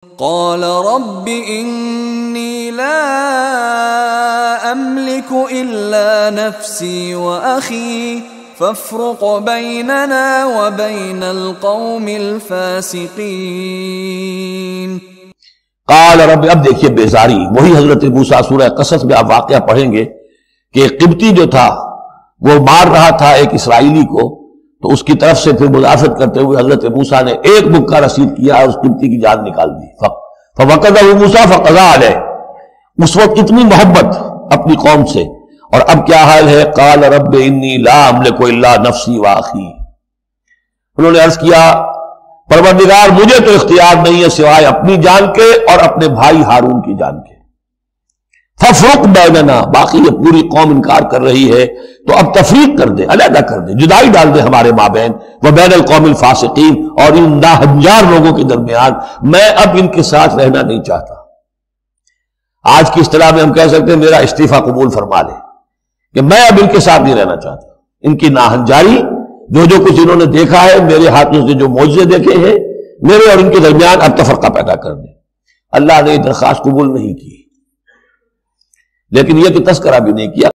قال رب إني لا أملك إلا نفسي وأخي فافرق بيننا وبين القوم الفاسقين. قال رب، اب دیکھیے بیزاری وہی حضرت موسیٰ سورہ قصص میں آپ واقعہ پڑھیں گے کہ قبطی جو تھا وہ مار رہا تھا ایک اسرائیلی کو، تو اس کی طرف سے پھر مدافعت کرتے ہوئے حضرت موسیٰ نے ایک مکہ رسید کیا اور اس قبطی کی جان نکال دی. فوقدہ موسیٰ فقضى علیہ، اس وقت اتنی محبت اپنی قوم سے، اور اب کیا حال ہے؟ قال رب انی لا املک الا نفسی واخی، انہوں نے عرض کیا پروردگار مجھے تو اختیار نہیں ہے سوائے اپنی جان کے اور اپنے بھائی ہارون کی جان کے. ففرق بیننا، باقی یہ پوری قوم انکار کر رہی ہے تو اب تفریق کر دے، علیحدہ کر دے، جدائی ڈال دے ہمارے مابین، وبین القوم الفاسقین، اور ان ناہنجار لوگوں کے درمیان میں اب ان کے ساتھ رہنا نہیں چاہتا. آج کی اصطلاح میں ہم کہہ سکتے ہیں میرا استعفی قبول فرما لے، کہ میں اب ان کے ساتھ نہیں رہنا چاہتا. ان کی ناہنجاری، جو کچھ انہوں نے دیکھا ہے، میرے ہاتھوں سے جو معجزے دیکھے ہیں، میرے اور ان کے درمیان اب تفرقہ پیدا کر دے. اللہ نے یہ درخواست قبول نہیں کی، لیکن یہ کہ تذکرہ بھی نہیں کیا.